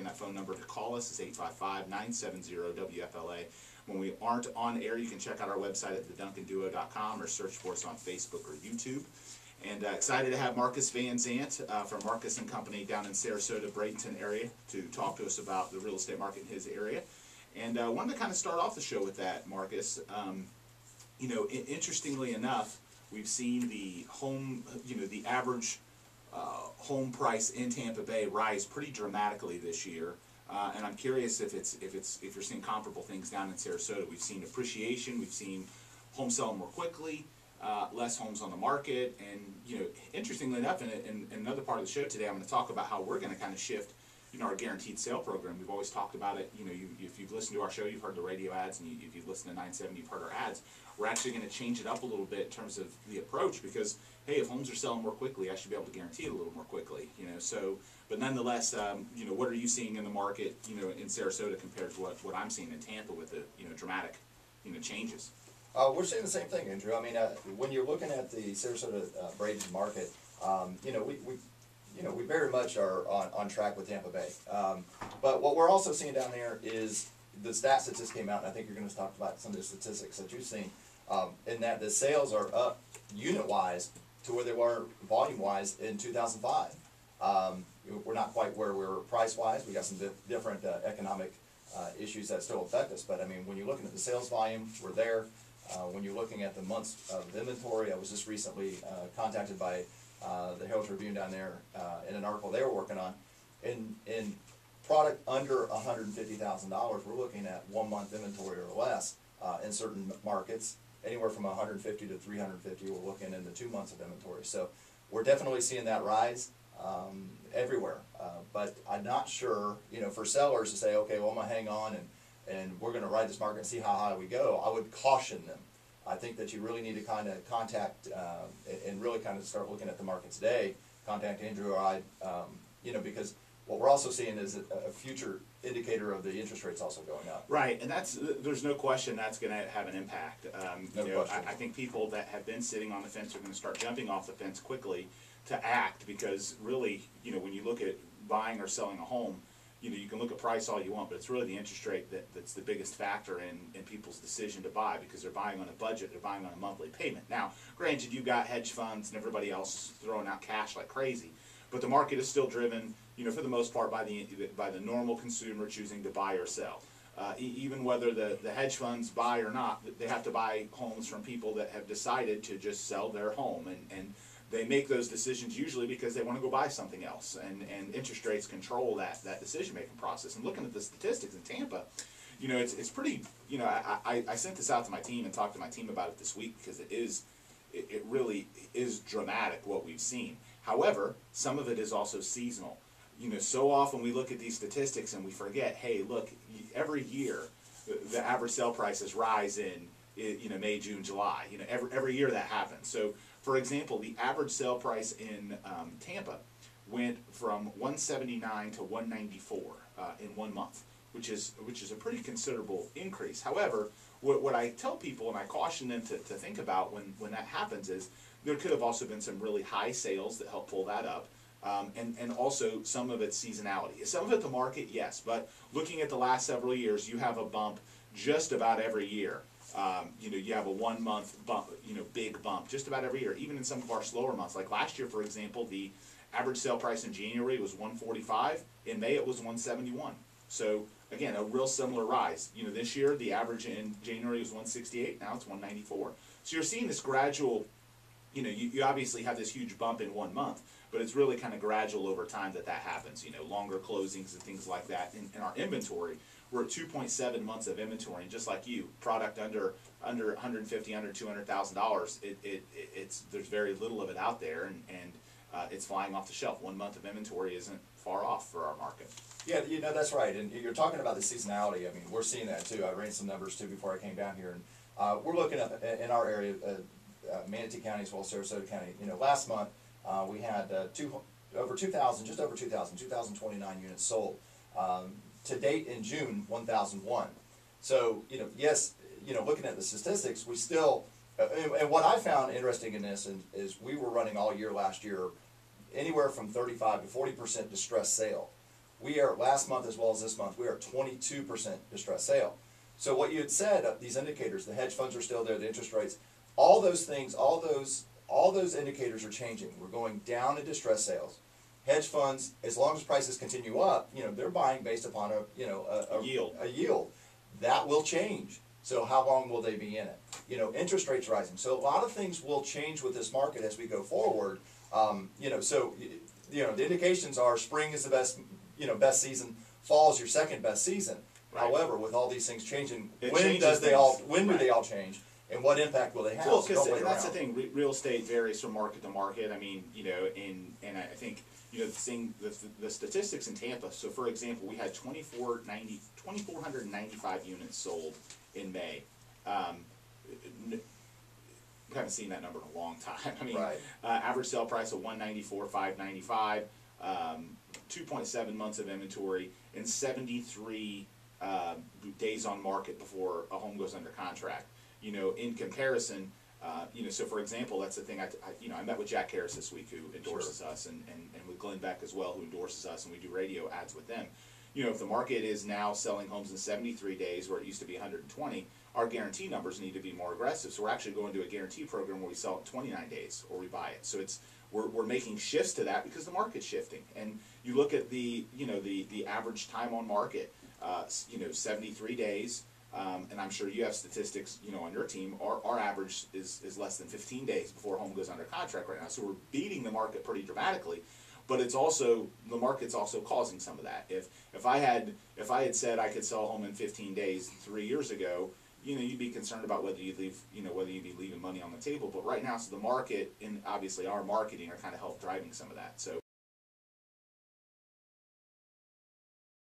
that phone number to call us is 855-970-WFLA. When we aren't on air, you can check out our website at theduncanduo.com or search for us on Facebook or YouTube. And excited to have Marcus Vanzant from Marcus & Company down in Sarasota, Bradenton area to talk to us about the real estate market in his area. And I wanted to kind of start off the show with that, Marcus. You know, interestingly enough, we've seen the home, the average home price in Tampa Bay rise pretty dramatically this year. And I'm curious if you're seeing comparable things down in Sarasota. We've seen appreciation, we've seen homes selling more quickly, less homes on the market, and interestingly enough, in another part of the show today, I'm going to talk about how we're going to kind of shift, our guaranteed sale program. We've always talked about it. If you've listened to our show, you've heard the radio ads, and if you've listened to 970, you've heard our ads. We're actually going to change it up a little bit in terms of the approach because, hey, if homes are selling more quickly, I should be able to guarantee it a little more quickly. So, but nonetheless, what are you seeing in the market, in Sarasota compared to what I'm seeing in Tampa with the, dramatic, changes? We're seeing the same thing, Andrew. I mean, when you're looking at the Sarasota Bradenton market, we very much are on track with Tampa Bay. But what we're also seeing down there is the stats that just came out, and I think you're going to talk about some of the statistics that you've seen, in that the sales are up unit-wise to where they were volume-wise in 2005. We're not quite where we were price-wise. We got some different economic issues that still affect us. But I mean, when you're looking at the sales volume, we're there. When you're looking at the months of inventory, I was just recently contacted by the Herald Tribune down there in an article they were working on. In product under $150,000, we're looking at 1 month inventory or less in certain markets. Anywhere from 150 to 350, we're looking into 2 months of inventory. So we're definitely seeing that rise everywhere. But I'm not sure, for sellers to say, okay, well, I'm going to hang on and we're going to ride this market and see how high we go. I would caution them. I think that you really need to kind of contact and really kind of start looking at the market today. Contact Andrew or I, because what we're also seeing is a future indicator of the interest rates also going up. Right, and there's no question that's going to have an impact. No question. I think people that have been sitting on the fence are going to start jumping off the fence quickly to act because really, when you look at buying or selling a home, you can look at price all you want, but it's really the interest rate that's the biggest factor in people's decision to buy because they're buying on a budget, they're buying on a monthly payment. Now, granted, you've got hedge funds and everybody else throwing out cash like crazy, but the market is still driven, for the most part, by the normal consumer choosing to buy or sell. Even whether the hedge funds buy or not, they have to buy homes from people that have decided to just sell their home, and they make those decisions usually because they want to go buy something else, and interest rates control that decision-making process. And looking at the statistics in Tampa, it's pretty, I sent this out to my team and talked to my team about it this week because it really is dramatic what we've seen. However, some of it is also seasonal. So often we look at these statistics and we forget, hey, look, every year the average sale prices rise in May, June, July. Every year that happens. So, for example, the average sale price in Tampa went from $179 to $194 in 1 month, which is a pretty considerable increase. However, what I tell people and I caution them to think about when that happens is there could have also been some really high sales that help pull that up. And also some of it's seasonality. Some of it the market, yes, but looking at the last several years, you have a bump just about every year. You have a 1 month bump, big bump just about every year, even in some of our slower months. Like last year, for example, the average sale price in January was $145. In May, it was $171. So again, a real similar rise. This year, the average in January was $168. Now it's $194. So you're seeing this gradual, you obviously have this huge bump in 1 month, but it's really kind of gradual over time that happens. Longer closings and things like that. In our inventory, we're at 2.7 months of inventory, and just like you, product under $150,000, under $200,000, there's very little of it out there, and it's flying off the shelf. 1 month of inventory isn't far off for our market. Yeah, that's right. And you're talking about the seasonality. I mean, we're seeing that too. I ran some numbers too before I came down here, and we're looking at in our area, Manatee County as well as Sarasota County. Last month we had just over 2,029 units sold. To date in June, 1,001. So, yes, looking at the statistics, we still, and what I found interesting in this is we were running all year last year anywhere from 35 to 40% distressed sale. we are, last month as well as this month, we are 22% distressed sale. So what you had said, these indicators, the hedge funds are still there, the interest rates, all those things, all those indicators are changing. We're going down in distressed sales. Hedge funds, as long as prices continue up, you know, they're buying based upon a yield. That will change. So how long will they be in it? You know, interest rates rising. So a lot of things will change with this market as we go forward. You know, so you know, the indications are spring is the best, you know, best season. Fall is your second best season. Right. However, with all these things changing, when do they all change, and what impact will they have? Well, because that's the thing. Real estate varies from market to market. I mean, you know, and I think, you know, the statistics in Tampa. So, for example, we had 2,495 units sold in May. We haven't seen that number in a long time. I mean, right. Average sale price of $194,595, 2.7 months of inventory, and 73 days on market before a home goes under contract. You know, in comparison, you know, so for example, that's the thing. You know, I met with Jack Harris this week, who endorses us, and with Glenn Beck as well, who endorses us, and we do radio ads with them. You know, if the market is now selling homes in 73 days, where it used to be 120, our guarantee numbers need to be more aggressive. So we're actually going to a guarantee program where we sell it in 29 days, or we buy it. So it's we're making shifts to that because the market's shifting. And you look at the average time on market, you know, 73 days. And I'm sure you have statistics, you know, on your team. Our average is less than 15 days before a home goes under contract right now. So we're beating the market pretty dramatically. But it's also, the market's also causing some of that. If I had said I could sell a home in 15 days 3 years ago, you know, you'd be concerned about whether you'd leave, you know, whether you'd be leaving money on the table. But right now, so the market and obviously our marketing are kind of help driving some of that. So